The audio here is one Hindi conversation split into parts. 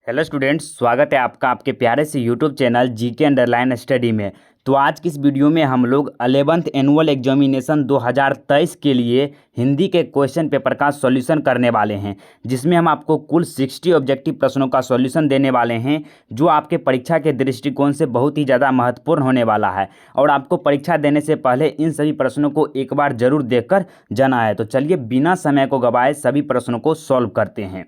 हेलो स्टूडेंट्स, स्वागत है आपका आपके प्यारे से YouTube channel GK underline study में। तो आज की इस वीडियो में हम लोग 11th एनुअल एग्जामिनेशन 2023 के लिए हिंदी के क्वेश्चन पेपर का सॉल्यूशन करने वाले हैं, जिसमें हम आपको कुल 60 ऑब्जेक्टिव प्रश्नों का सॉल्यूशन देने वाले हैं, जो आपके परीक्षा के दृष्टिकोण से बहुत ही ज़्यादा महत्वपूर्ण होने वाला है। और आपको परीक्षा देने से पहले इन सभी प्रश्नों को एक बार जरूर देखकर जाना है। तो चलिए बिना समय को गवाए सभी प्रश्नों को सॉल्व करते हैं।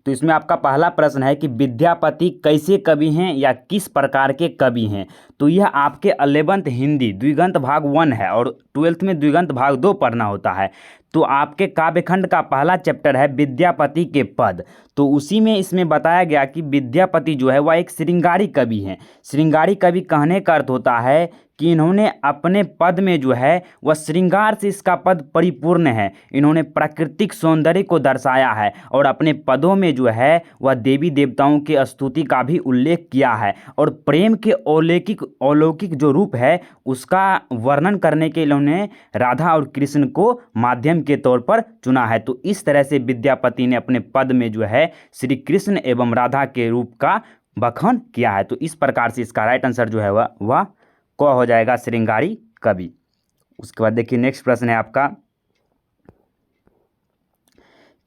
तो इसमें आपका पहला प्रश्न है कि विद्यापति कैसे कवि हैं या किस प्रकार के कवि हैं। तो यह आपके 11th हिंदी द्विगंत भाग 1 है और 12th में द्विगंत भाग 2 पढ़ना होता है। तो आपके काव्यखंड का पहला चैप्टर है विद्यापति के पद। तो उसी में इसमें बताया गया कि विद्यापति जो है वह एक श्रृंगारी कवि हैं। श्रृंगारी कवि कहने का अर्थ होता है कि इन्होंने अपने पद में जो है वह श्रृंगार से इसका पद परिपूर्ण है। इन्होंने प्राकृतिक सौंदर्य को दर्शाया है और अपने पदों में जो है वह देवी देवताओं के स्तुति का भी उल्लेख किया है और प्रेम के अलौकिक जो रूप है उसका वर्णन करने के लिए उन्होंने राधा और कृष्ण को माध्यम के तौर पर चुना है। तो इस तरह से विद्यापति ने अपने पद में जो है श्री कृष्ण एवं राधा के रूप का बखान किया है। तो इस प्रकार से इसका राइट आंसर जो है वह क हो जाएगा श्रृंगारी कवि। उसके बाद देखिए नेक्स्ट प्रश्न है आपका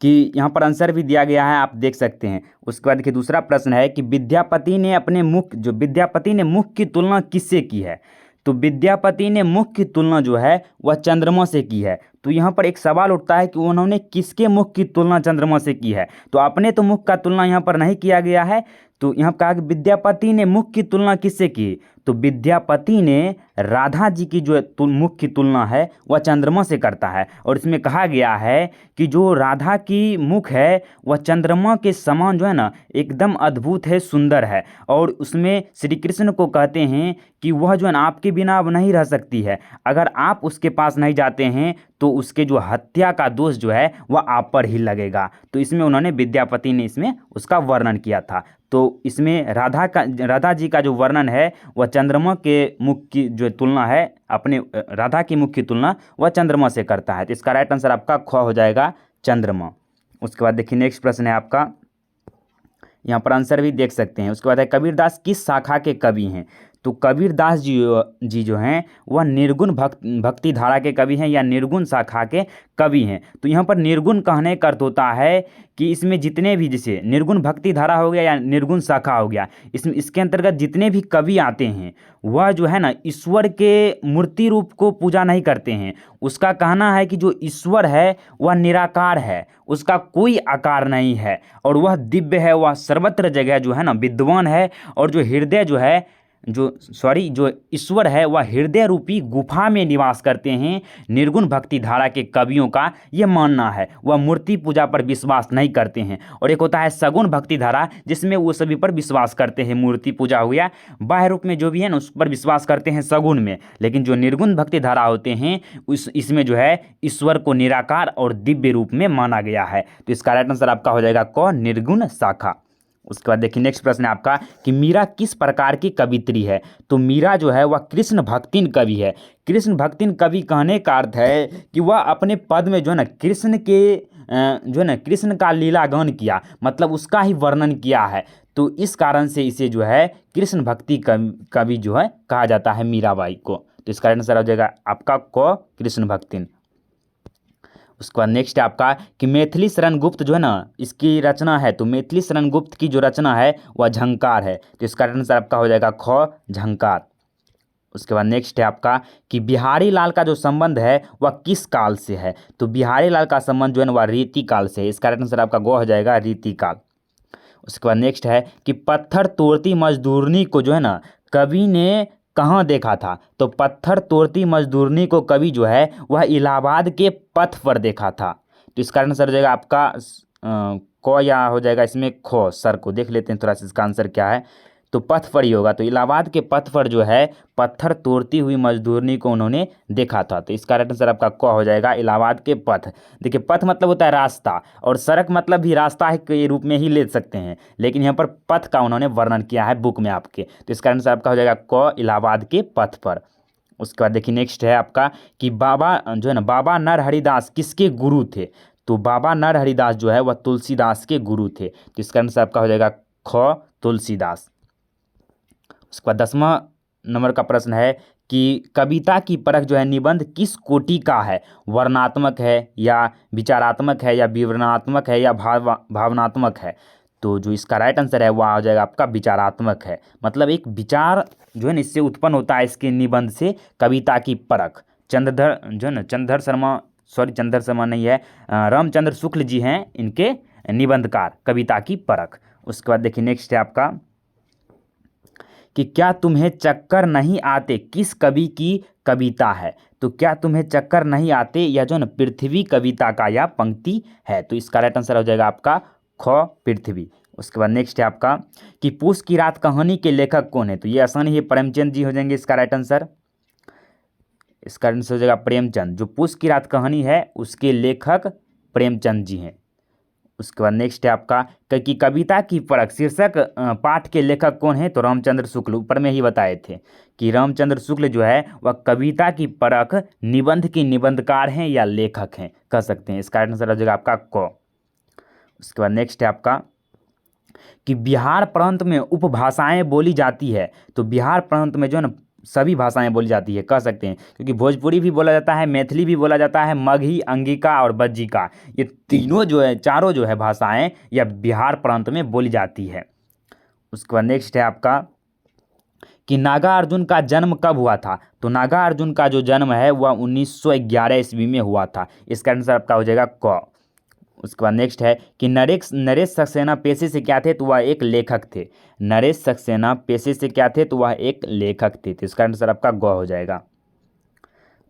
कि यहाँ पर आंसर भी दिया गया है, आप देख सकते हैं। उसके बाद देखिए दूसरा प्रश्न है कि विद्यापति ने मुख की तुलना किससे की है। तो विद्यापति ने मुख की तुलना जो है वह चंद्रमा से की है। तो यहाँ पर एक सवाल उठता है कि उन्होंने किसके मुख की तुलना चंद्रमा से की है। तो अपने तो मुख का तुलना यहाँ पर नहीं किया गया है। तो यहाँ कहा कि विद्यापति ने मुख की तुलना किससे की। तो विद्यापति ने राधा जी की जो मुख की तुलना है वह चंद्रमा से करता है और इसमें कहा गया है कि जो राधा की मुख है वह चंद्रमा के समान जो है ना एकदम अद्भुत है, सुंदर है। और उसमें श्री कृष्ण को कहते हैं कि वह जो है ना आपके बिना अब नहीं रह सकती है। अगर आप उसके पास नहीं जाते हैं तो उसके जो हत्या का दोष जो है वह आप पर ही लगेगा। तो इसमें उन्होंने विद्यापति ने इसमें उसका वर्णन किया था। तो इसमें राधा जी का जो वर्णन है वह चंद्रमा के मुख की जो तुलना है, अपने राधा की मुख की तुलना वह चंद्रमा से करता है। तो इसका राइट आंसर आपका ख हो जाएगा चंद्रमा। उसके बाद देखिए नेक्स्ट प्रश्न है आपका, यहाँ पर आंसर भी देख सकते हैं। उसके बाद है कबीरदास किस शाखा के कवि हैं। तो कबीरदास जी जो हैं वह निर्गुण भक्ति धारा के कवि हैं या निर्गुण शाखा के कवि हैं। तो यहाँ पर निर्गुण कहने का अर्थ होता है कि इसमें जितने भी, जैसे निर्गुण भक्ति धारा हो गया या निर्गुण शाखा हो गया, इसके अंतर्गत जितने भी कवि आते हैं वह जो है ना ईश्वर के मूर्ति रूप को पूजा नहीं करते हैं। उसका कहना है कि जो ईश्वर है वह निराकार है, उसका कोई आकार नहीं है और वह दिव्य है, वह सर्वत्र जगह जो है ना विद्वान है। और जो हृदय जो है जो ईश्वर है वह हृदय रूपी गुफा में निवास करते हैं। निर्गुण भक्ति धारा के कवियों का यह मानना है, वह मूर्ति पूजा पर विश्वास नहीं करते हैं। और एक होता है सगुण भक्ति धारा, जिसमें वो सभी पर विश्वास करते हैं, मूर्ति पूजा हो गया, बाह्य रूप में जो भी है ना उस पर विश्वास करते हैं सगुण में। लेकिन जो निर्गुण भक्ति धारा होते हैं इसमें जो है ईश्वर को निराकार और दिव्य रूप में माना गया है। तो इसका राइट आंसर आपका हो जाएगा क, निर्गुण शाखा। उसके बाद देखिए नेक्स्ट प्रश्न है आपका कि मीरा किस प्रकार की कवित्री है। तो मीरा जो है वह कृष्ण भक्तिन कवि है। कृष्ण भक्तिन कवि कहने का अर्थ है कि वह अपने पद में जो है ना कृष्ण का लीला गान किया, मतलब उसका ही वर्णन किया है। तो इस कारण से इसे जो है कृष्ण भक्ति कवि जो है कहा जाता है मीराबाई को। तो इसका आंसर हो जाएगा आपका क, कृष्ण भक्तिन। उसके बाद नेक्स्ट है आपका कि मैथिली शरण गुप्त जो है ना इसकी रचना है। तो मैथिली शरण गुप्त की जो रचना है वह झंकार है। तो इसका आंसर आपका हो जाएगा ख, झंकार। उसके बाद नेक्स्ट है आपका कि बिहारी लाल का जो संबंध है वह किस काल से है। तो बिहारी लाल का संबंध जो है ना वह रीति काल से है। इसका आंसर आपका ग हो जाएगा, रीति काल। उसके बाद नेक्स्ट है कि पत्थर तोड़ती मजदूरनी को जो है ना कवि ने कहाँ देखा था। तो पत्थर तोड़ती मजदूरनी को कवि जो है वह इलाहाबाद के पथ पर देखा था। तो इसका आंसर हो जाएगा आपका क, या हो जाएगा इसमें ख, सर को देख लेते हैं थोड़ा सा इसका आंसर क्या है। तो पथ पर ही होगा। तो इलाहाबाद के पथ पर जो है पत्थर तोड़ती हुई मजदूरनी को उन्होंने देखा था। तो इसका आंसर आपका क हो जाएगा, इलाहाबाद के पथ। देखिए पथ मतलब होता है रास्ता और सड़क मतलब भी रास्ता है के रूप में ही ले सकते हैं, लेकिन यहाँ पर पथ का उन्होंने वर्णन किया है बुक में आपके। तो इसका आंसर आपका हो जाएगा क, इलाहाबाद के पथ पर। उसके बाद देखिए नेक्स्ट है आपका कि बाबा जो है ना बाबा नरहरिदास किसके गुरु थे। तो बाबा नरहरिदास जो है वह तुलसीदास के गुरु थे। तो इसका आंसर आपका हो जाएगा ख तुलसीदास। उसके बाद 10वां नंबर का प्रश्न है कि कविता की परख जो है निबंध किस कोटि का है, वर्णनात्मक है या विचारात्मक है या विवरणात्मक है या भावनात्मक है। तो जो इसका राइट आंसर है वह हो जाएगा आपका विचारात्मक है। मतलब एक विचार जो है ना इससे उत्पन्न होता है इसके निबंध से कविता की परख। चंद्रधर जो है ना चंद्रधर शर्मा नहीं है, रामचंद्र शुक्ल जी हैं इनके निबंधकार कविता की परख। उसके बाद देखिए नेक्स्ट है आपका कि क्या तुम्हें चक्कर नहीं आते किस कवि की कविता है। तो क्या तुम्हें चक्कर नहीं आते या जो है ना पृथ्वी कविता का या पंक्ति है। तो इसका राइट आंसर हो जाएगा आपका ख पृथ्वी। उसके बाद नेक्स्ट है आपका कि पूस की रात कहानी के लेखक कौन है। तो ये आसान ही प्रेमचंद जी हो जाएंगे इसका राइट आंसर। इसका आंसर हो जाएगा प्रेमचंद। जो पूस की रात कहानी है उसके लेखक प्रेमचंद जी हैं। उसके बाद नेक्स्ट है आपका कि कविता की परख शीर्षक पाठ के लेखक कौन है। तो रामचंद्र शुक्ल, ऊपर में ही बताए थे कि रामचंद्र शुक्ल जो है वह कविता की परख निबंध की निबंधकार हैं या लेखक हैं कह सकते हैं। इसका आंसर हो जाएगा आपका क। उसके बाद नेक्स्ट है आपका कि बिहार प्रांत में उपभाषाएं बोली जाती है। तो बिहार प्रांत में जो है ना सभी भाषाएं बोली जाती है कह सकते हैं, क्योंकि भोजपुरी भी बोला जाता है, मैथिली भी बोला जाता है, मगही, अंगिका और बज्जिका, ये तीनों जो है चारों जो है भाषाएं या बिहार प्रांत में बोली जाती है। उसके बाद नेक्स्ट है आपका कि नागार्जुन का जन्म कब हुआ था। तो नागार्जुन का जो जन्म है वह 1911 ईस्वी में हुआ था। इसका आंसर आपका हो जाएगा क। उसके बाद नेक्स्ट है कि नरेश सक्सेना पेशे से क्या थे। तो वह एक लेखक थे। नरेश सक्सेना पेशे से क्या थे। तो वह एक लेखक थे। तो इसका आंसर आपका ग हो जाएगा।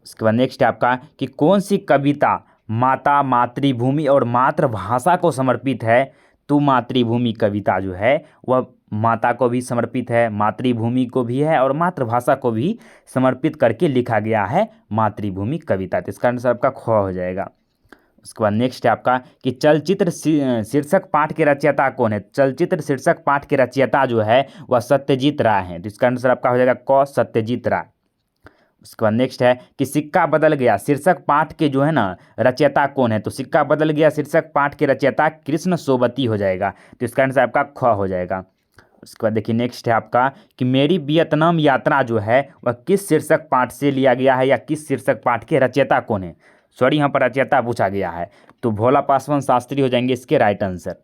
उसके बाद नेक्स्ट है आपका कि कौन सी कविता माता, मातृभूमि और मातृभाषा को समर्पित है। तो मातृभूमि कविता जो है वह माता को भी समर्पित है, मातृभूमि को भी है और मातृभाषा को भी समर्पित करके लिखा गया है मातृभूमि कविता। तो इसका आंसर आपका ख हो जाएगा। उसके बाद नेक्स्ट है आपका कि चलचित्र शीर्षक पाठ के रचयिता कौन है। चलचित्र शीर्षक पाठ के रचयिता जो है वह सत्यजीत राय हैं। तो इसका आंसर आपका हो जाएगा क सत्यजीत राय। उसके बाद नेक्स्ट है कि सिक्का बदल गया शीर्षक पाठ के जो है ना रचयिता कौन है। तो सिक्का बदल गया शीर्षक पाठ के रचयिता कृष्ण सोबती हो जाएगा। तो इसका आंसर आपका ख हो जाएगा। उसके बाद देखिए नेक्स्ट है आपका कि मेरी वियतनाम यात्रा जो है वह किस शीर्षक पाठ से लिया गया है या किस शीर्षक पाठ के रचयिता कौन है। सॉरी यहाँ पर रचयिता पूछा गया है। तो भोला पासवान शास्त्री हो जाएंगे इसके राइट आंसर।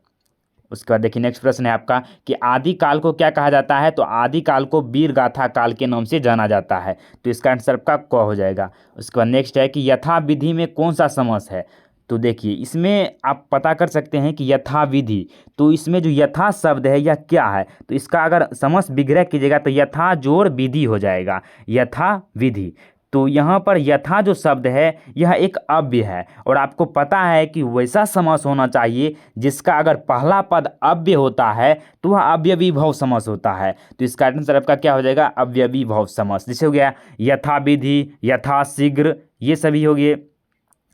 उसके बाद देखिए नेक्स्ट प्रश्न है आपका कि आदिकाल को क्या कहा जाता है। तो आदिकाल को वीर गाथा काल के नाम से जाना जाता है। तो इसका आंसर आपका क हो जाएगा। उसके बाद नेक्स्ट है कि यथाविधि में कौन सा समास है। तो देखिए इसमें आप पता कर सकते हैं कि यथाविधि, तो इसमें जो यथा शब्द है यह क्या है। तो इसका अगर समास विग्रह कीजिएगा तो यथा जोड़ विधि हो जाएगा, यथा विधि। तो यहाँ पर यथा जो शब्द है यह एक अव्यय है और आपको पता है कि वैसा समास होना चाहिए जिसका अगर पहला पद अव्यय होता है तो वह अव्ययी भाव समास होता है। तो इसका आंसर आपका क्या हो जाएगा, अव्ययी भाव समास। जैसे हो गया यथा विधि, यथा शीघ्र, ये सभी हो गए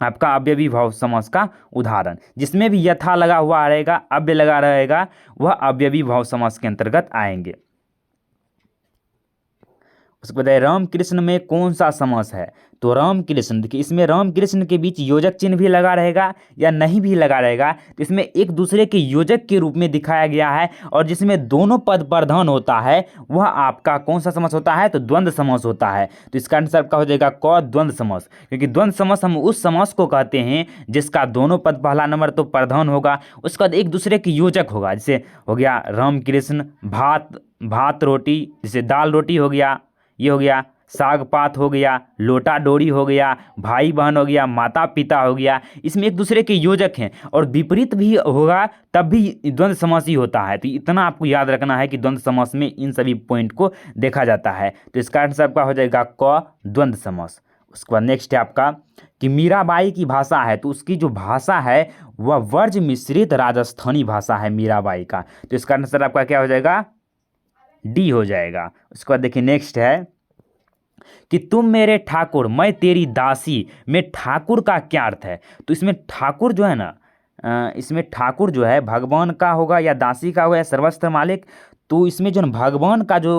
आपका अव्ययी भाव समास का उदाहरण। जिसमें भी यथा लगा हुआ रहेगा, अव्यय लगा रहेगा, वह अव्ययी भाव समास के अंतर्गत आएंगे। उसके बाद रामकृष्ण में कौन सा समास है। तो रामकृष्ण, देखिए इसमें रामकृष्ण के बीच योजक चिन्ह भी लगा रहेगा या नहीं भी लगा रहेगा। तो इसमें एक दूसरे के योजक के रूप में दिखाया गया है और जिसमें दोनों पद प्रधान होता है वह आपका कौन सा समास होता है। तो द्वंद्व समास होता है। तो इसका आंसर आपका हो जाएगा क द्वंद्व समास, क्योंकि द्वंद्व समास हम उस समास को कहते हैं जिसका दोनों पद पहला नंबर तो प्रधान होगा, उसके बाद एक दूसरे के योजक होगा। जैसे हो गया रामकृष्ण, भात रोटी, जैसे दाल रोटी हो गया, ये हो गया साग पात हो गया, लोटा डोरी हो गया, भाई बहन हो गया, माता पिता हो गया। इसमें एक दूसरे के योजक हैं और विपरीत भी होगा तब भी द्वंद्व समास ही होता है। तो इतना आपको याद रखना है कि द्वंद्व समास में इन सभी पॉइंट को देखा जाता है। तो इसका आंसर आपका हो जाएगा क द्वंद्व समास। उसके बाद नेक्स्ट है आपका कि मीराबाई की भाषा है। तो उसकी जो भाषा है वह वर्ज मिश्रित राजस्थानी भाषा है मीराबाई का। तो इसका आंसर आपका क्या हो जाएगा, डी हो जाएगा। उसके बाद देखिए नेक्स्ट है कि तुम मेरे ठाकुर मैं तेरी दासी में ठाकुर का क्या अर्थ है। तो इसमें ठाकुर जो है ना इसमें ठाकुर जो है भगवान का होगा या दासी का होगा या सर्वस्त्र मालिक। तो इसमें जो भगवान का जो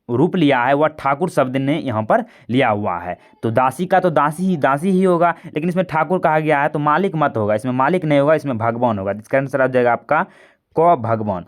रूप लिया है वह ठाकुर शब्द ने यहाँ पर लिया हुआ है। तो दासी का तो दासी ही होगा, लेकिन इसमें ठाकुर कहा गया है तो मालिक मत होगा, इसमें मालिक नहीं होगा, इसमें भगवान होगा। इसका आंसर आ जाएगा आपका क भगवान।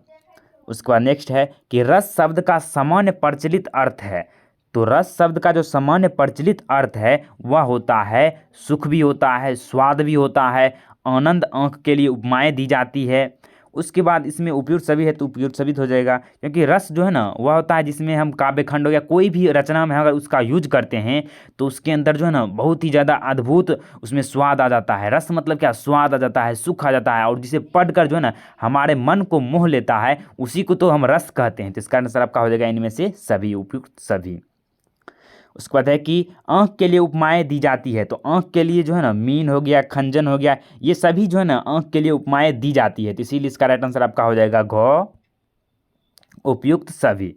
उसके बाद नेक्स्ट है कि रस शब्द का सामान्य प्रचलित अर्थ है। तो रस शब्द का जो सामान्य प्रचलित अर्थ है वह होता है सुख भी होता है, स्वाद भी होता है, आनंद आँख के लिए उपमाएं दी जाती है। उसके बाद इसमें उपयुक्त सभी है तो उपयुक्त सभी हो जाएगा, क्योंकि रस जो है ना वह होता है जिसमें हम काव्य खंड हो या कोई भी रचना में अगर उसका यूज करते हैं तो उसके अंदर जो है ना बहुत ही ज़्यादा अद्भुत उसमें स्वाद आ जाता है। रस मतलब क्या, स्वाद आ जाता है, सुख आ जाता है, और जिसे पढ़कर जो है ना हमारे मन को मोह लेता है उसी को तो हम रस कहते हैं। तो इसका आंसर आपका हो जाएगा इनमें से सभी, उपयुक्त सभी। उसके बाद है कि आँख के लिए उपमाएं दी जाती है। तो आँख के लिए जो है ना मीन हो गया, खंजन हो गया, ये सभी जो है ना आँख के लिए उपमाएं दी जाती है। तो इसीलिए इसका राइट आंसर आपका हो जाएगा घ, उपयुक्त सभी।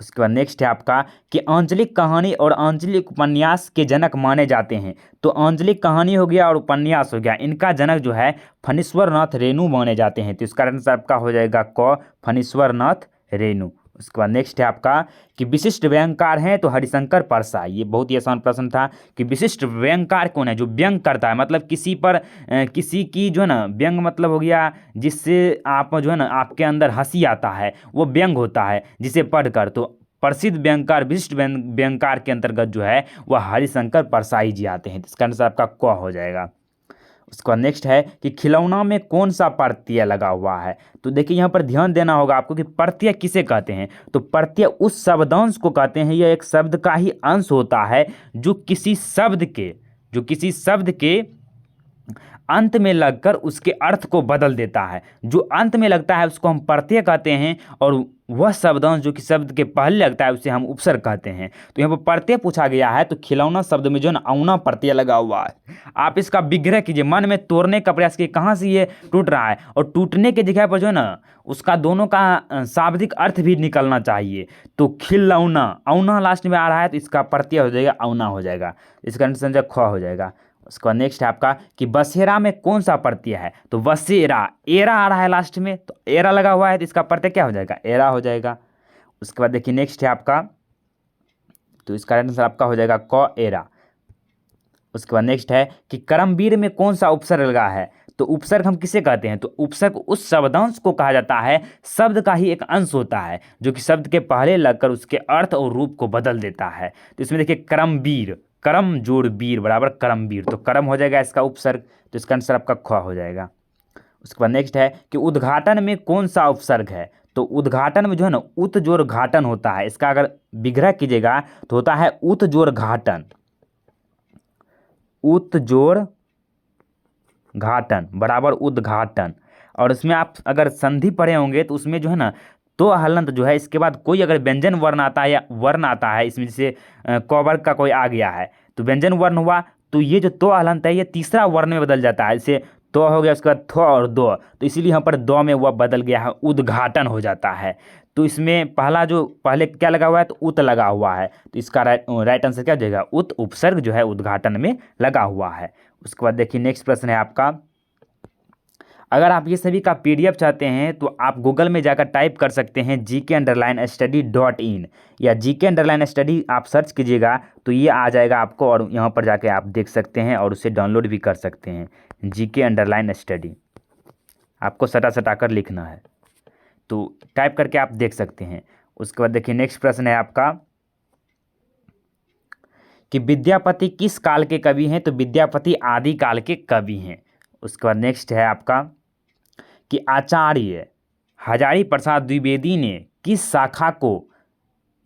उसके बाद नेक्स्ट है आपका कि आंचलिक कहानी और आंचलिक उपन्यास के जनक माने जाते हैं। तो आंचलिक कहानी हो गया और उपन्यास हो गया, इनका जनक जो है फणीश्वर नाथ रेणु माने जाते हैं। तो इसका आंसर आपका हो जाएगा क, फणीश्वर नाथ रेणु। उसके बाद नेक्स्ट है आपका कि विशिष्ट व्यंगकार हैं तो हरिशंकर परसाई। ये बहुत ही आसान प्रश्न था कि विशिष्ट व्यंगकार कौन है, जो व्यंग करता है, मतलब किसी पर किसी की जो है ना, व्यंग मतलब हो गया जिससे आप जो है ना आपके अंदर हंसी आता है, वो व्यंग होता है जिसे पढ़कर। तो प्रसिद्ध व्यंगकार, विशिष्ट व्यंगकार के अंतर्गत जो है वह हरिशंकर परसाई जी आते हैं। इसका आंसर आपका क हो जाएगा। उसके बाद नेक्स्ट है कि खिलौना में कौन सा प्रत्यय लगा हुआ है। तो देखिए यहाँ पर ध्यान देना होगा आपको कि प्रत्यय किसे कहते हैं। तो प्रत्यय उस शब्दांश को कहते हैं, यह एक शब्द का ही अंश होता है जो किसी शब्द के अंत में लगकर उसके अर्थ को बदल देता है। जो अंत में लगता है उसको हम प्रत्यय कहते हैं, और वह शब्दांश जो कि शब्द के पहले लगता है उसे हम उपसर्ग कहते हैं। तो यहाँ पर प्रत्यय पूछा गया है, तो खिलौना शब्द में जो है ना औना प्रत्यय लगा हुआ है। आप इसका विग्रह कीजिए, मन में तोड़ने का प्रयास कीजिए कहाँ से ये टूट रहा है, और टूटने की जगह पर जो है ना उसका दोनों का शाब्दिक अर्थ भी निकलना चाहिए। तो खिलौना, औना लास्ट में आ रहा है तो इसका प्रत्यय हो जाएगा औना हो जाएगा। इसका आंसर ख हो जाएगा। उसके बाद नेक्स्ट है आपका कि बसेरा में कौन सा प्रत्यय है। तो बसेरा, एरा आ रहा है लास्ट में, तो एरा लगा हुआ है तो इसका प्रत्यय क्या हो जाएगा, एरा हो जाएगा। उसके बाद देखिए नेक्स्ट है आपका, तो इसका आंसर आपका हो जाएगा क, एरा। उसके बाद नेक्स्ट है कि करमवीर में कौन सा उपसर्ग लगा है। तो उपसर्ग हम किसे कहते हैं, तो उपसर्ग उस शब्दांश को कहा जाता है, शब्द का ही एक अंश होता है जो कि शब्द के पहले लगकर उसके अर्थ और रूप को बदल देता है। तो इसमें देखिए करमवीर, करम जोड़ वीर बराबर करमवीर, तो करम हो जाएगा इसका उपसर्ग। तो इसका आंसर आपका ख हो जाएगा। उसके बाद नेक्स्ट है कि उद्घाटन में कौन सा उपसर्ग है। तो उद्घाटन में जो है ना उत जोड़ घाटन होता है, इसका अगर विग्रह कीजिएगा तो होता है उत जोड़ घाटन, उत जोड़ घाटन बराबर उद्घाटन। और उसमें आप अगर संधि पढ़े होंगे तो उसमें जो है ना तो हलंत जो है इसके बाद कोई अगर व्यंजन वर्ण आता है या वर्ण आता है, इसमें जैसे क वर्ग का कोई आ गया है तो व्यंजन वर्ण हुआ, तो ये जो तो हलंत है ये तीसरा वर्ण में बदल जाता है। जैसे तो हो गया उसके बाद थ और दो, तो इसीलिए यहाँ पर दो में वह बदल गया है, उद्घाटन हो जाता है। तो इसमें पहले क्या लगा हुआ है, तो उत लगा हुआ है, तो इसका राइट आंसर क्या हो जाएगा, उत उपसर्ग जो है उद्घाटन में लगा हुआ है। उसके बाद देखिए नेक्स्ट प्रश्न है आपका, अगर आप ये सभी का पीडीएफ चाहते हैं तो आप गूगल में जाकर टाइप कर सकते हैं gk_study.in या gk_study आप सर्च कीजिएगा तो ये आ जाएगा आपको, और यहाँ पर जाके आप देख सकते हैं और उसे डाउनलोड भी कर सकते हैं। gk_study आपको सटा कर लिखना है, तो टाइप करके आप देख सकते हैं। उसके बाद देखिए नेक्स्ट प्रश्न है आपका कि विद्यापति किस काल के कवि हैं। तो विद्यापति आदि काल के कवि हैं। उसके बाद नेक्स्ट है आपका कि आचार्य हजारी प्रसाद द्विवेदी ने किस शाखा को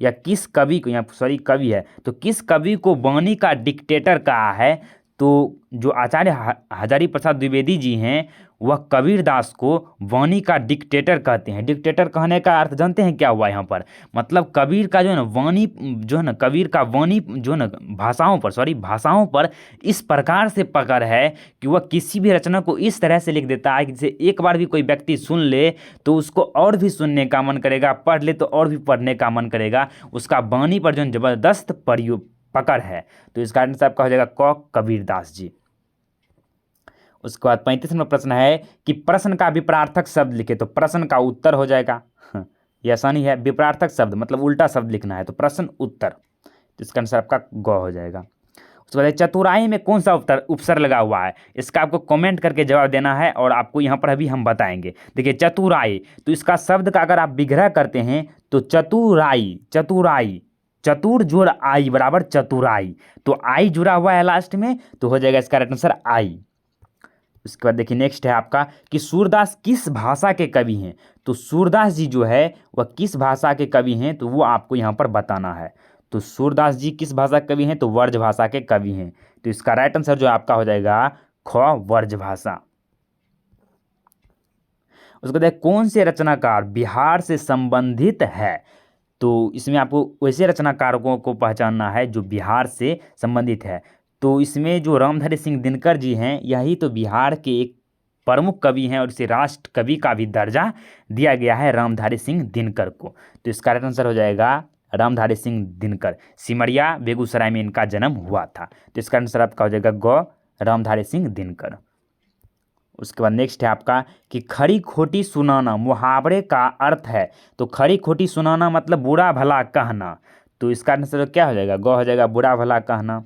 या किस कवि को, यहाँ कवि है तो किस कवि को वाणी का डिक्टेटर कहा है। तो जो आचार्य हजारी प्रसाद द्विवेदी जी हैं वह कबीरदास को वाणी का डिक्टेटर कहते हैं। डिक्टेटर कहने का अर्थ जानते हैं क्या हुआ यहाँ पर, मतलब कबीर का जो है ना वाणी, जो है ना कबीर का वाणी जो है ना भाषाओं पर इस प्रकार से पकड़ है कि वह किसी भी रचना को इस तरह से लिख देता है कि जैसे एक बार भी कोई व्यक्ति सुन ले तो उसको और भी सुनने का मन करेगा, पढ़ ले तो और भी पढ़ने का मन करेगा। उसका वाणी पर जो है जबरदस्त पकड़ है। तो इसका आंसर आपका हो जाएगा क, कबीरदास जी। उसके बाद 35वां प्रश्न है कि प्रश्न का विपरार्थक शब्द लिखे। तो प्रश्न का उत्तर हो जाएगा ये आसानी है। विपरार्थक शब्द मतलब उल्टा शब्द लिखना है, तो प्रश्न उत्तर, तो इसका आंसर आपका ग हो जाएगा। उसके बाद चतुराई में कौन सा उपसर्ग लगा हुआ है, इसका आपको कमेंट करके जवाब देना है और आपको यहाँ पर अभी हम बताएंगे। देखिए चतुराई, तो इसका शब्द का अगर आप विग्रह करते हैं तो चतुराई, चतुराई, चतुर जोड़ आई बराबर चतुराई, तो आई जुड़ा हुआ है लास्ट में, तो हो जाएगा इसका राइट आंसर आई। उसके बाद देखिए नेक्स्ट है आपका कि सूरदास किस भाषा के कवि हैं, तो सूरदास जी जो है वह किस भाषा के कवि हैं, तो वो आपको यहाँ पर बताना है। तो सूरदास जी किस भाषा के कवि हैं, तो वर्ज भाषा के कवि हैं, तो इसका राइट आंसर जो आपका हो जाएगा ख, वर्ज भाषा। उसके बाद कौन से रचनाकार बिहार से संबंधित है, तो इसमें आपको वैसे रचनाकारों को पहचानना है जो बिहार से संबंधित है। तो इसमें जो रामधारी सिंह दिनकर जी हैं, यही तो बिहार के एक प्रमुख कवि हैं और इसे राष्ट्र कवि का भी दर्जा दिया गया है रामधारी सिंह दिनकर को। तो इसका राइट आंसर हो जाएगा रामधारी सिंह दिनकर। सिमरिया बेगूसराय में इनका जन्म हुआ था, तो इसका आंसर आपका हो जाएगा ग, रामधारी सिंह दिनकर। उसके बाद नेक्स्ट है आपका कि खरी खोटी सुनाना मुहावरे का अर्थ है, तो खरी खोटी सुनाना मतलब बुरा भला कहना, तो इसका आंसर क्या हो जाएगा, ग हो जाएगा, बुरा भला कहना।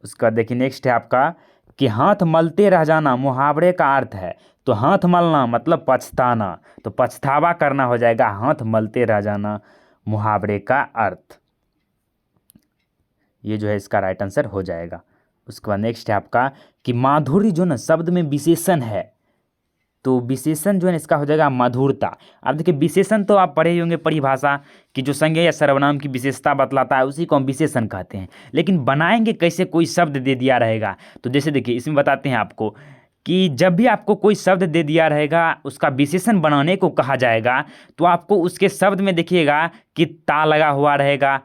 उसका देखिए नेक्स्ट है आपका कि हाथ मलते रह जाना मुहावरे का अर्थ है, तो हाथ मलना मतलब पछताना, तो पछतावा करना हो जाएगा हाथ मलते रह जाना मुहावरे का अर्थ, ये जो है इसका राइट आंसर हो जाएगा। उसके बाद नेक्स्ट है आपका कि माधुर्य जो ना शब्द में विशेषण है, तो विशेषण जो है इसका हो जाएगा मधुरता। अब देखिए विशेषण तो आप पढ़े ही होंगे परिभाषा कि जो संज्ञा या सर्वनाम की विशेषता बतलाता है उसी को हम विशेषण कहते हैं, लेकिन बनाएंगे कैसे, कोई शब्द दे दिया रहेगा, तो जैसे देखिए इसमें बताते हैं आपको कि जब भी आपको कोई शब्द दे दिया रहेगा उसका विशेषण बनाने को कहा जाएगा, तो आपको उसके शब्द में देखिएगा कि ता लगा हुआ रहेगा,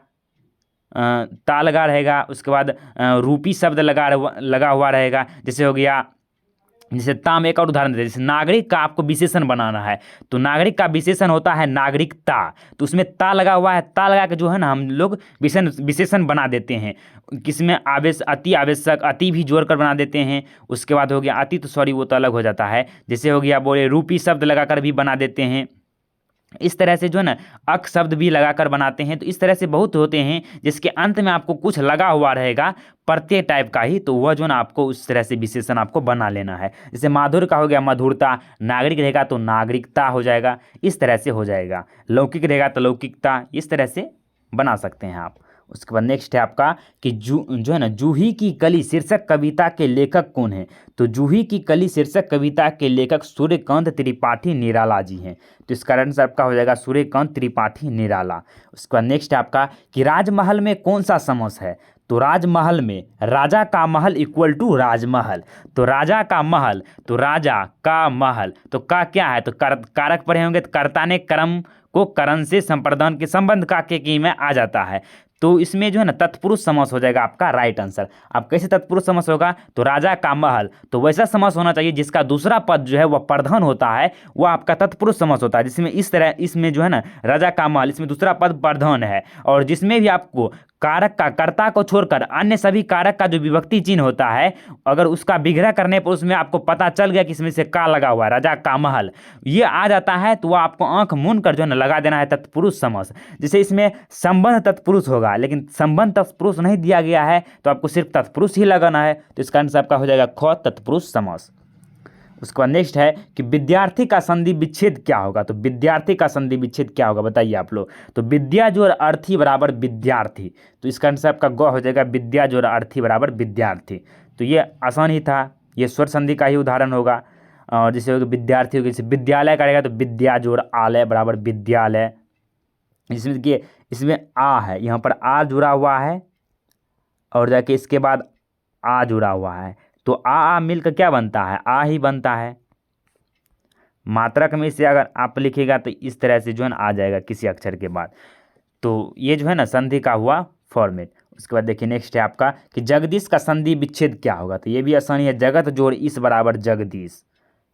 ता लगा रहेगा, उसके बाद रूपी शब्द लगा हुआ रहेगा, जैसे हो गया, जैसे ताम एक और उदाहरण देते हैं, जैसे नागरिक का आपको विशेषण बनाना है, तो नागरिक का विशेषण होता है नागरिकता, तो उसमें ता लगा हुआ है, ता लगा के जो है ना हम लोग विशेषण बना देते हैं। किसमें अति आवश्यक, अति भी जोड़ कर बना देते हैं। उसके बाद हो गया अति, तो सॉरी वो तो अलग हो जाता है, जैसे हो गया बोले रूपी शब्द लगाकर भी बना देते हैं। इस तरह से जो है ना अक शब्द भी लगाकर बनाते हैं, तो इस तरह से बहुत होते हैं जिसके अंत में आपको कुछ लगा हुआ रहेगा प्रत्यय टाइप का ही, तो वह जो ना आपको उस तरह से विशेषण आपको बना लेना है। जैसे माधुर का हो गया मधुरता, नागरिक रहेगा तो नागरिकता हो जाएगा, इस तरह से हो जाएगा, लौकिक रहेगा तो लौकिकता, इस तरह से बना सकते हैं आप। उसके बाद नेक्स्ट है आपका कि जो है ना जूही की कली शीर्षक कविता के लेखक कौन है, तो जूही की कली शीर्षक कविता के लेखक सूर्यकांत त्रिपाठी निराला जी हैं, तो इसका आंसर आपका हो जाएगा सूर्यकांत त्रिपाठी निराला। उसके बाद नेक्स्ट है आपका कि राजमहल में कौन सा समास है, तो राजमहल में राजा का महल इक्वल टू राजमहल, तो राजा का महल, तो राजा का महल, तो का क्या है, तो कारक पढ़े होंगे, तो कर्ता ने कर्म को करण से संप्रदान के संबंध का के में आ जाता है, तो इसमें जो है ना तत्पुरुष समास हो जाएगा आपका राइट आंसर। अब कैसे तत्पुरुष समास होगा, तो राजा का महल, तो वैसा समास होना चाहिए जिसका दूसरा पद जो है वह प्रधान होता है, वह आपका तत्पुरुष समास होता है, जिसमें इस तरह इसमें जो है ना राजा का महल, इसमें दूसरा पद प्रधान है, और जिसमें भी आपको कारक का, कर्ता को छोड़कर अन्य सभी कारक का जो विभक्ति चिन्ह होता है, अगर उसका विग्रह करने पर उसमें आपको पता चल गया कि इसमें से का लगा हुआ है, राजा का महल, ये आ जाता है, तो वह आपको आंख मूंद कर जो है ना लगा देना है तत्पुरुष समास। जैसे इसमें संबंध तत्पुरुष होगा, लेकिन संबंध तत्पुरुष नहीं दिया गया है, तो आपको सिर्फ तत्पुरुष ही लगाना है, तो इसका आंसर आपका हो जाएगा ख, तत्पुरुष समास। उसके बाद नेक्स्ट है कि विद्यार्थी का संधि विच्छेद क्या होगा, तो विद्यार्थी का संधि विच्छेद क्या होगा बताइए आप लोग, तो विद्या जोड़ अर्थी बराबर विद्यार्थी, तो इसका आंसर आपका ग हो जाएगा, विद्या जोड़ अर्थी बराबर विद्यार्थी, तो ये आसान ही था, ये स्वर संधि का ही उदाहरण होगा। और जैसे होगा विद्यार्थी होगा, जैसे विद्यालय का रहेगा तो विद्या जोड़ आलय बराबर विद्यालय, जिसमें देखिए इसमें आ है, यहाँ पर आ जुड़ा हुआ है और जाके इसके बाद आ जुड़ा हुआ है, तो आ मिलकर क्या बनता है, आ ही बनता है। मात्रक में से अगर आप लिखिएगा तो इस तरह से जो है ना आ जाएगा किसी अक्षर के बाद, तो ये जो है ना संधि का हुआ फॉर्मेट। उसके बाद देखिए नेक्स्ट है आपका कि जगदीश का संधि विच्छेद क्या होगा, तो ये भी आसानी है, जगत जोड़ इस बराबर जगदीश,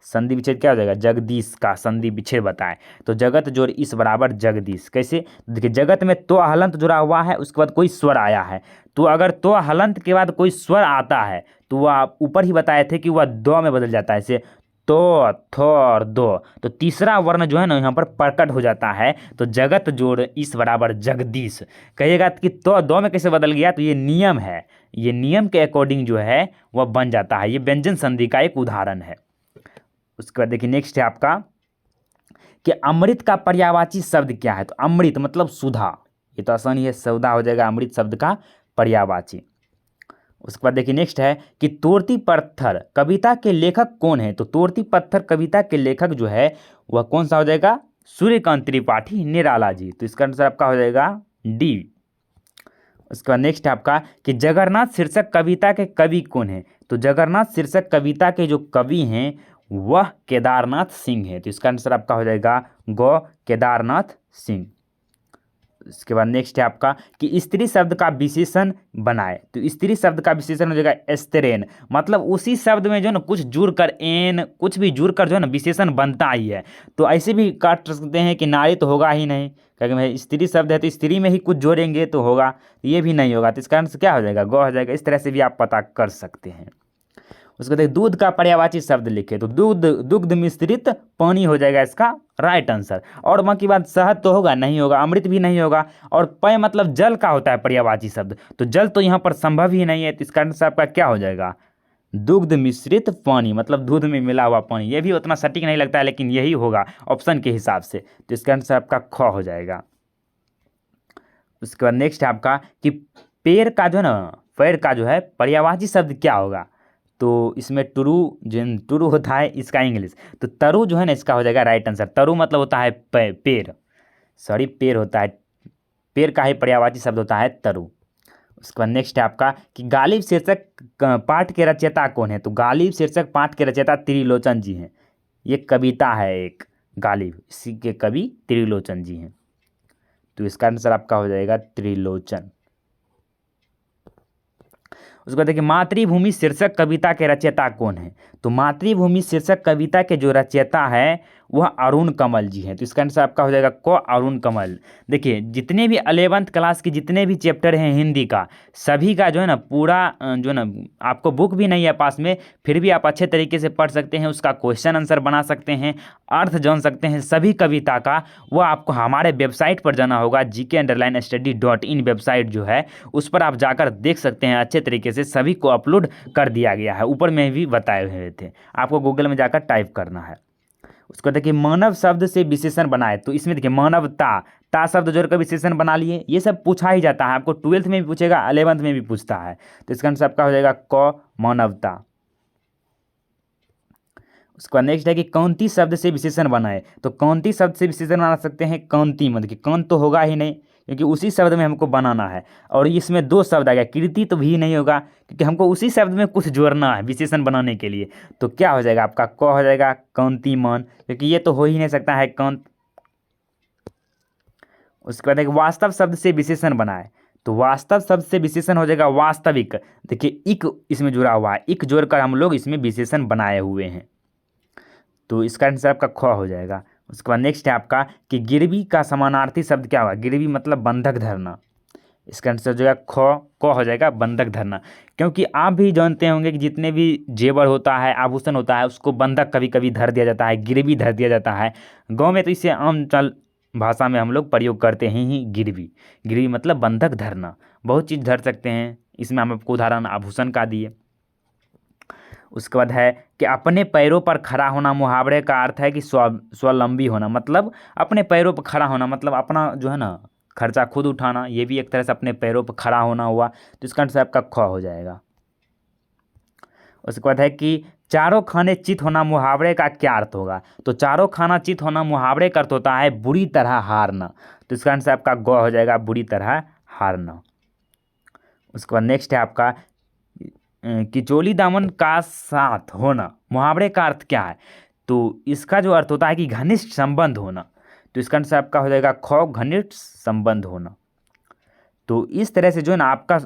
संधि विच्छेद क्या हो जाएगा, जगदीश का संधि विच्छेद बताएं, तो जगत जोड़ इस बराबर जगदीश। कैसे, देखिए जगत में तो हलंत जुड़ा हुआ है, उसके बाद कोई स्वर आया है, तो अगर तो हलंत के बाद कोई स्वर आता है तो वह ऊपर ही बताए थे कि वह द में बदल जाता है, जैसे तो, थो और दो। तो तीसरा वर्ण जो है ना यहाँ पर प्रकट हो जाता है। तो जगत जोड़ इस बराबर जगदीश। कहिएगा कि तो दो में कैसे बदल गया, तो ये नियम है, ये नियम के अकॉर्डिंग जो है वह बन जाता है। ये व्यंजन संधि का एक उदाहरण है। उसके बाद देखिए नेक्स्ट है आपका कि अमृत का पर्यायवाची शब्द क्या है। तो अमृत मतलब सुधा, ये तो आसानी है, सौदा हो जाएगा अमृत शब्द का पर्यायवाची। उसके बाद देखिए नेक्स्ट है कि तोड़ती पत्थर कविता के लेखक कौन है। तो तोड़ती पत्थर कविता के लेखक जो है वह कौन सा हो जाएगा, सूर्यकांत त्रिपाठी निराला जी। तो इसका आंसर आपका हो जाएगा डी। उसके बाद नेक्स्ट है आपका कि जगन्नाथ शीर्षक कविता के कवि कौन है। तो जगन्नाथ शीर्षक कविता के जो कवि हैं वह केदारनाथ सिंह है। तो इसका आंसर आपका हो जाएगा गो, केदारनाथ सिंह। इसके बाद नेक्स्ट है आपका कि स्त्री शब्द का विशेषण बनाए। तो स्त्री शब्द का विशेषण हो जाएगा स्त्रीन, मतलब उसी शब्द में जो है ना कुछ जुड़ कर एन कुछ भी जुड़ कर जो है ना विशेषण बनता ही है। तो ऐसे भी काट सकते हैं कि नारी तो होगा ही नहीं, क्योंकि भाई स्त्री शब्द है तो स्त्री में ही कुछ जोड़ेंगे तो होगा, तो ये भी नहीं होगा। तो इसका आंसर क्या हो जाएगा, गौ हो जाएगा। इस तरह से भी आप पता कर सकते हैं। उसके बाद दूध का पर्यायवाची शब्द लिखे। तो दूध, दुग्ध मिश्रित पानी हो जाएगा इसका राइट आंसर। और बाकी बात शहद तो होगा नहीं होगा, अमृत भी नहीं होगा। और पय मतलब जल का होता है पर्यायवाची शब्द, तो जल तो यहाँ पर संभव ही नहीं है। तो इसका आंसर आपका क्या हो जाएगा, दुग्ध मिश्रित पानी, मतलब दूध में मिला हुआ पानी। ये भी उतना सटीक नहीं लगता है लेकिन यही होगा ऑप्शन के हिसाब से। तो इसका आंसर आपका ख हो जाएगा। उसके बाद नेक्स्ट है आपका कि पेड़ का जो है ना, पेड़ का जो है पर्यायवाची शब्द क्या होगा। तो इसमें टुरु टुरु होता है इसका इंग्लिश, तो तरु जो है ना इसका हो जाएगा राइट आंसर। तरु मतलब होता है पेड़, सॉरी पेड़ होता है, पेड़ का ही पर्यायवाची शब्द होता है तरु। उसके बाद नेक्स्ट है आपका कि गालिब शीर्षक पाठ के रचयिता कौन है। तो गालिब शीर्षक पाठ के रचयिता त्रिलोचन जी हैं। ये कविता है एक गालिब, इसी के कवि त्रिलोचन जी हैं। तो इसका आंसर आपका हो जाएगा त्रिलोचन। उसके बाद देखिए मातृभूमि शीर्षक कविता के रचयिता कौन है। तो मातृभूमि शीर्षक कविता के जो रचयिता है वह अरुण कमल जी हैं। तो इसका आंसर आपका हो जाएगा को, अरुण कमल। देखिए जितने भी 11th क्लास के जितने भी चैप्टर हैं हिंदी का, सभी का जो है ना पूरा जो है ना, आपको बुक भी नहीं है पास में, फिर भी आप अच्छे तरीके से पढ़ सकते हैं, उसका क्वेश्चन आंसर बना सकते हैं, अर्थ जान सकते हैं सभी कविता का। वो आपको हमारे वेबसाइट पर जाना होगा, gk_study.in वेबसाइट जो है उस पर आप जाकर देख सकते हैं। अच्छे तरीके से सभी को अपलोड कर दिया गया है, ऊपर में भी बताए हुए थे, आपको गूगल में जाकर टाइप करना है। उसको देखिए मानव शब्द से विशेषण बनाए। तो इसमें देखिए मानवता, ता शब्द जोड़कर विशेषण बना लिए, ये सब पूछा ही जाता है, आपको 12th में भी पूछेगा, 11th में भी पूछता है। तो इसका आंसर आपका हो जाएगा क, मानवता। उसके बाद नेक्स्ट है कि कांति शब्द से विशेषण बनाए। तो कांति शब्द से विशेषण बना सकते हैं कांति, मतलब कि कांत तो होगा ही नहीं क्योंकि उसी शब्द में हमको बनाना है। और इसमें दो शब्द आ गया, कीर्ति तो भी नहीं होगा क्योंकि हमको उसी शब्द में कुछ जोड़ना है विशेषण बनाने के लिए। तो क्या हो जाएगा आपका क हो जाएगा कांतिमान, क्योंकि ये तो हो ही नहीं सकता है कांत। उसके बाद एक वास्तव शब्द से विशेषण बनाए। तो वास्तव शब्द से विशेषण हो जाएगा वास्तविक। देखिए इक इसमें जुड़ा हुआ है, इक जोड़कर हम लोग इसमें विशेषण बनाए हुए हैं। तो इसका आंसर आपका ख हो जाएगा। उसके बाद नेक्स्ट है आपका कि गिरवी का समानार्थी शब्द क्या होगा। गिरवी मतलब बंधक धरना, इसका आंसर हो जाएगा क हो जाएगा बंधक धरना। क्योंकि आप भी जानते होंगे कि जितने भी जेवर होता है, आभूषण होता है, उसको बंधक कभी कभी धर दिया जाता है, गिरवी धर दिया जाता है। गाँव में तो इसे आम चल भाषा में हम लोग प्रयोग करते हैं ही गिरवी। गिरवी मतलब बंधक धरना, बहुत चीज़ धर सकते हैं, इसमें हम आपको उदाहरण आभूषण का दिए। उसके बाद है कि अपने पैरों पर खड़ा होना, मुहावरे का अर्थ है कि स्वावलंबी होना, मतलब अपने पैरों पर खड़ा होना, मतलब अपना जो है ना खर्चा खुद उठाना, ये भी एक तरह से अपने पैरों पर खड़ा होना हुआ। तो इसका आंसर आपका ख हो जाएगा। उसके बाद है कि चारों खाने चित होना, मुहावरे का क्या अर्थ होगा। तो चारों खाना चित होना मुहावरे का अर्थ होता है बुरी तरह हारना। तो इसका आंसर आपका ग हो जाएगा, बुरी तरह हारना। उसके बाद नेक्स्ट है आपका कि चोली दामन का साथ होना, मुहावरे का अर्थ क्या है। तो इसका जो अर्थ होता है कि घनिष्ठ संबंध होना। तो इसका आंसर आपका हो जाएगा ख, घनिष्ठ संबंध होना। तो इस तरह से जो है ना आपका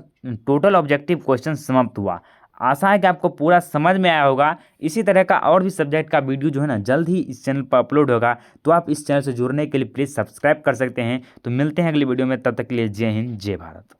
टोटल ऑब्जेक्टिव क्वेश्चन समाप्त हुआ। आशा है कि आपको पूरा समझ में आया होगा। इसी तरह का और भी सब्जेक्ट का वीडियो जो है ना जल्द ही इस चैनल पर अपलोड होगा, तो आप इस चैनल से जुड़ने के लिए प्लीज़ सब्सक्राइब कर सकते हैं। तो मिलते हैं अगली वीडियो में, तब तक के लिए जय हिंद जय भारत।